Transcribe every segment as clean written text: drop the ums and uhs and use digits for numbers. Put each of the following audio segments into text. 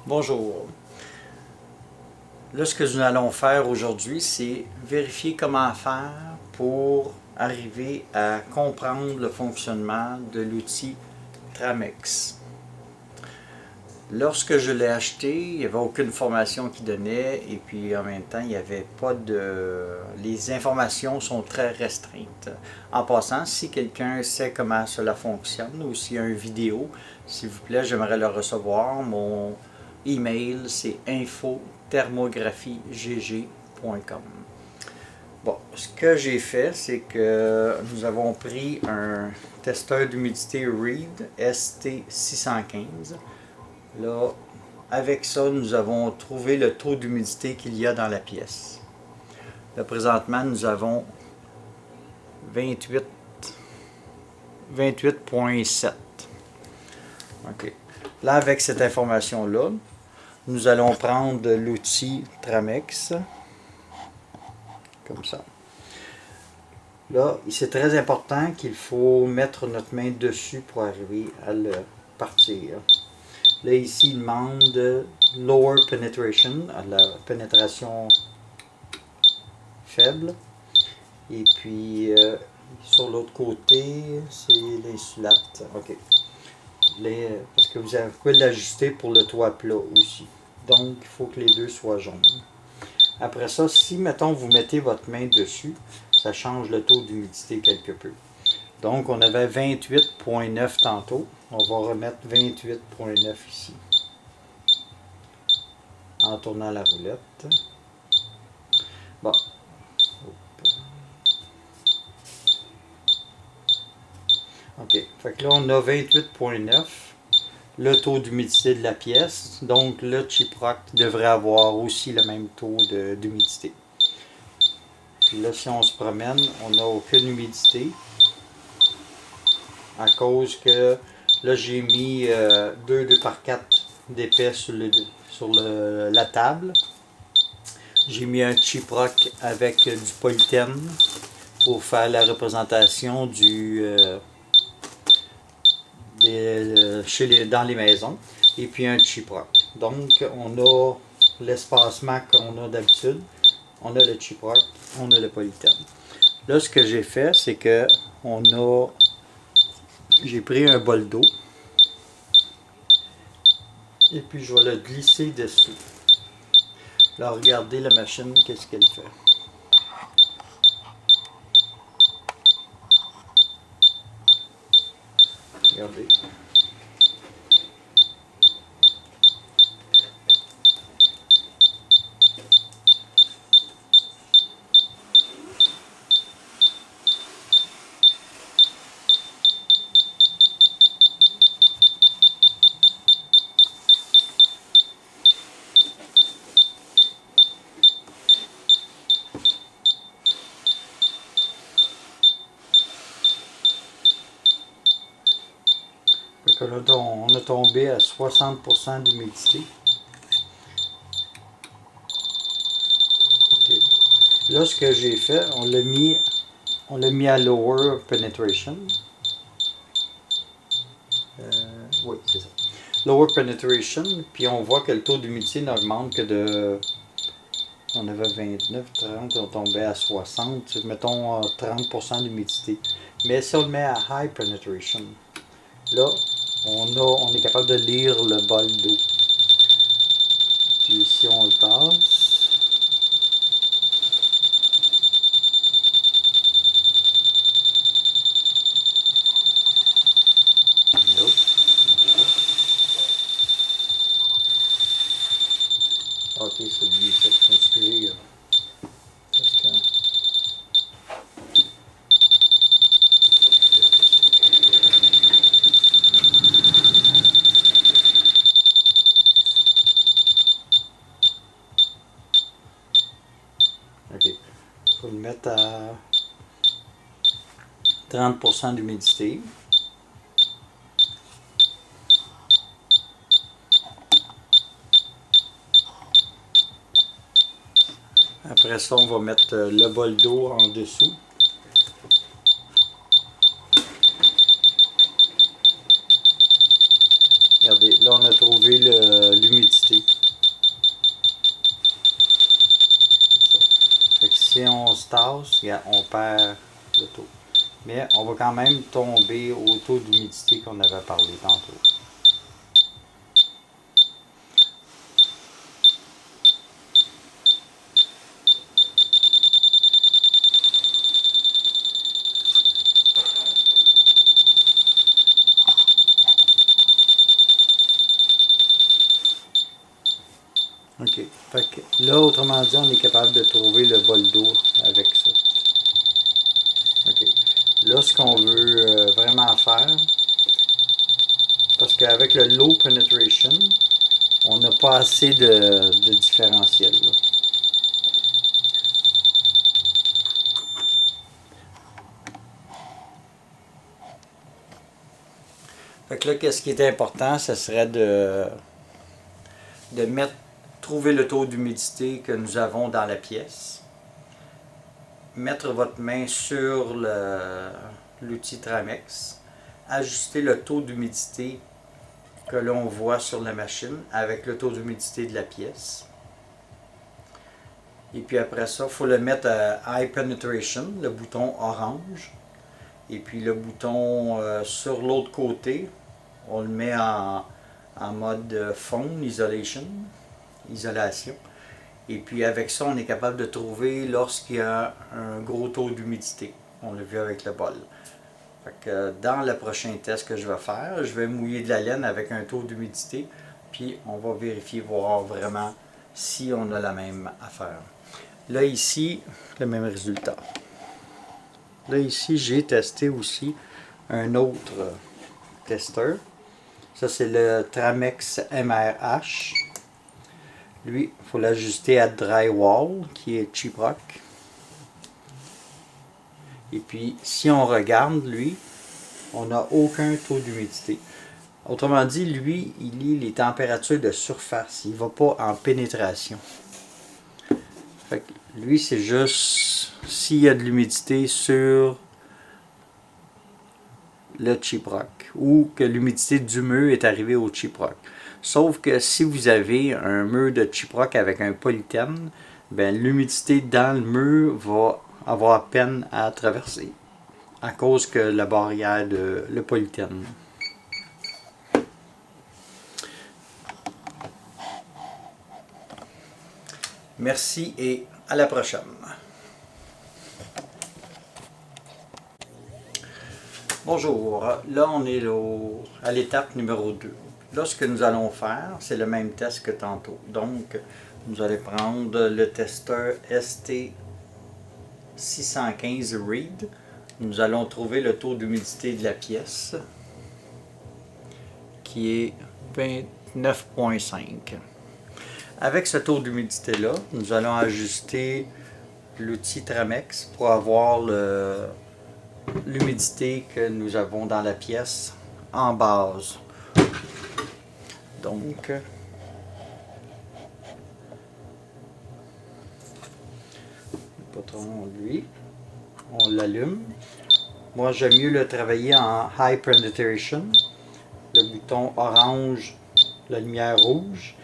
Bonjour. Là, ce que nous allons faire aujourd'hui, c'est vérifier comment faire pour arriver à comprendre le fonctionnement de l'outil Tramex. Lorsque je l'ai acheté, il n'y avait aucune formation qui donnait et puis en même temps, il n'y avait pas de... Les informations sont très restreintes. En passant, si quelqu'un sait comment cela fonctionne ou s'il y a une vidéo, s'il vous plaît, j'aimerais le recevoir. Mon email, c'est info-thermographie-gg.com. Bon, ce que j'ai fait, c'est que nous avons pris un testeur d'humidité Reed ST615. Là, avec ça, nous avons trouvé le taux d'humidité qu'il y a dans la pièce. Là, présentement, nous avons 28,7. OK. Là, avec cette information-là, nous allons prendre l'outil Tramex, comme ça. Là, c'est très important qu'il faut mettre notre main dessus pour arriver à le partir. Là, ici, il demande Lower Penetration, la pénétration faible. Et puis, sur l'autre côté, c'est l'insulate. OK. Parce que vous pouvez l'ajuster pour le toit plat aussi. Donc, il faut que les deux soient jaunes. Après ça, si, mettons, vous mettez votre main dessus, ça change le taux d'humidité quelque peu. Donc, on avait 28,9 tantôt. On va remettre 28,9 ici. En tournant la roulette. Bon. OK. Fait que là, on a 28,9. Le taux d'humidité de la pièce. Donc, le Chiproc devrait avoir aussi le même taux d'humidité. Puis là, si on se promène, on n'a aucune humidité. À cause que là, j'ai mis 2 par 4 d'épais sur la table. J'ai mis un Chiproc avec du polythène pour faire la représentation dans les maisons. Et puis un Chiproc. Donc, on a l'espacement qu'on a d'habitude. On a le Chiproc, on a le polythène. Là, ce que j'ai fait, c'est que j'ai pris un bol d'eau. Et puis, je vais le glisser dessus. Là, regardez la machine, qu'est-ce qu'elle fait. Regardez. Fait que là, on a tombé à 60% d'humidité. OK. Là, ce que j'ai fait, on l'a mis à lower penetration. Oui, c'est ça. Lower penetration, puis on voit que le taux d'humidité n'augmente que de... On avait 29, 30, on tombait à 60, mettons 30% d'humidité. Mais si on le met à high penetration, là, on est capable de lire le bol d'eau. Puis si on le passe, ok, c'est 17, excusez, parce que... Ok, il faut le mettre à 30% d'humidité. Après ça, on va mettre le bol d'eau en dessous. Regardez, là on a trouvé trouver l'humidité. Fait que si on se tasse, on perd le taux. Mais on va quand même tomber au taux d'humidité qu'on avait parlé tantôt. OK. Fait que là, autrement dit, on est capable de trouver le bol d'eau avec ça. OK. Là, ce qu'on veut vraiment faire, parce qu'avec le low penetration, on n'a pas assez de différentiel. Là. Fait que là, qu'est-ce qui est important, ce serait de trouver le taux d'humidité que nous avons dans la pièce. Mettre votre main sur l'outil Tramex. Ajuster le taux d'humidité que l'on voit sur la machine avec le taux d'humidité de la pièce. Et puis après ça, il faut le mettre à High Penetration, le bouton orange. Et puis le bouton sur l'autre côté, on le met en mode Phone Isolation. Et puis avec ça, on est capable de trouver lorsqu'il y a un gros taux d'humidité. On l'a vu avec le bol. Fait que dans le prochain test que je vais faire, je vais mouiller de la laine avec un taux d'humidité. Puis on va vérifier, voir vraiment si on a la même affaire. Là ici, le même résultat. Là ici, j'ai testé aussi un autre testeur. Ça c'est le Tramex MRH. Lui, il faut l'ajuster à Drywall, qui est Cheap Rock. Et puis, si on regarde, lui, on n'a aucun taux d'humidité. Autrement dit, lui, il lit les températures de surface. Il ne va pas en pénétration. Fait que lui, c'est juste s'il y a de l'humidité sur le Cheap Rock ou que l'humidité du mur est arrivée au Cheap Rock. Sauf que si vous avez un mur de Cheap Rock avec un polythène, ben, l'humidité dans le mur va avoir peine à traverser à cause que la barrière de le polythène. Merci et à la prochaine. Bonjour, là on est à l'étape numéro 2. Là ce que nous allons faire, c'est le même test que tantôt. Donc, nous allons prendre le testeur ST615 Read. Nous allons trouver le taux d'humidité de la pièce qui est 29,5. Avec ce taux d'humidité-là, nous allons ajuster l'outil Tramex pour avoir l'humidité que nous avons dans la pièce en base. Donc, le bouton, lui, on l'allume. Moi, j'aime mieux le travailler en High Penetration. Le bouton orange, la lumière rouge.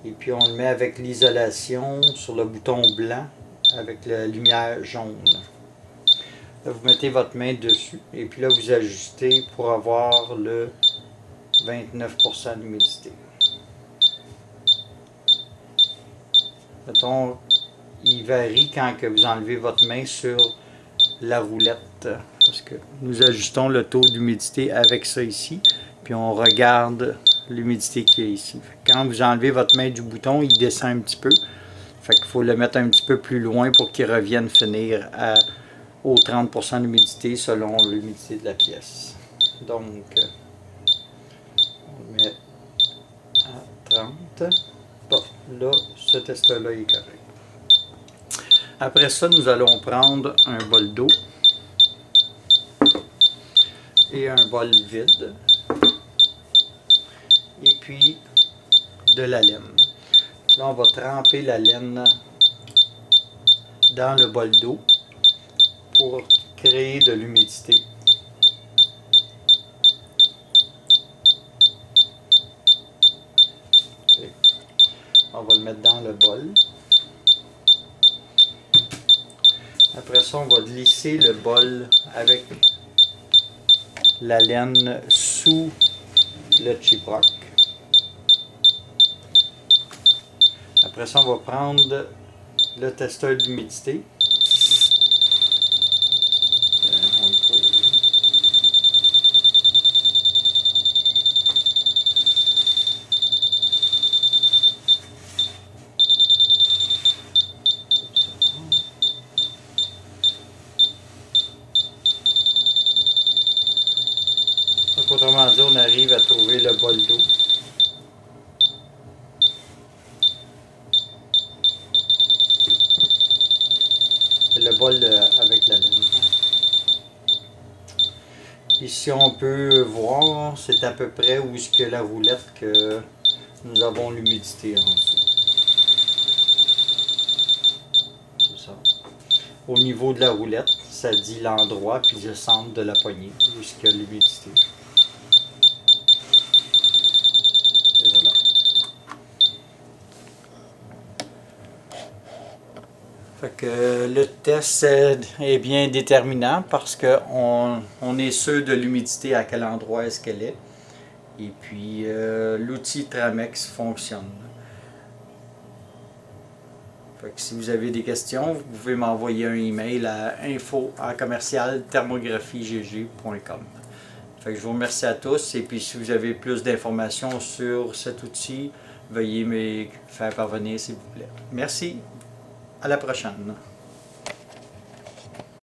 Et puis on le met avec l'isolation sur le bouton blanc avec la lumière jaune. Là, vous mettez votre main dessus et puis là vous ajustez pour avoir le 29% d'humidité. Mettons, il varie quand que vous enlevez votre main sur la roulette parce que nous ajustons le taux d'humidité avec ça ici puis on regarde l'humidité qui est ici. Quand vous enlevez votre main du bouton, il descend un petit peu. Fait qu'il faut le mettre un petit peu plus loin pour qu'il revienne finir au 30% d'humidité selon l'humidité de la pièce. Donc, on met à 30. Bon, là, ce test-là est correct. Après ça, nous allons prendre un bol d'eau et un bol vide. Et puis, de la laine. Là, on va tremper la laine dans le bol d'eau pour créer de l'humidité. Ok. On va le mettre dans le bol. Après ça, on va glisser le bol avec la laine sous le chiproc. Après ça, on va prendre le testeur d'humidité. Donc, autrement dit, on arrive à trouver le bol d'eau. Le bol avec la laine. Ici, on peut voir, c'est à peu près où est-ce que la roulette que nous avons l'humidité en dessous. C'est ça. Au niveau de la roulette, ça dit l'endroit puis le centre de la poignée où est-ce qu'il y a l'humidité. Et voilà. Fait que le test est bien déterminant parce qu'on est sûr de l'humidité à quel endroit est-ce qu'elle est. Et puis l'outil Tramex fonctionne. Fait que si vous avez des questions, vous pouvez m'envoyer un email à info@thermographiegg.com. Fait que je vous remercie à tous et puis si vous avez plus d'informations sur cet outil, veuillez me faire parvenir s'il vous plaît. Merci, à la prochaine.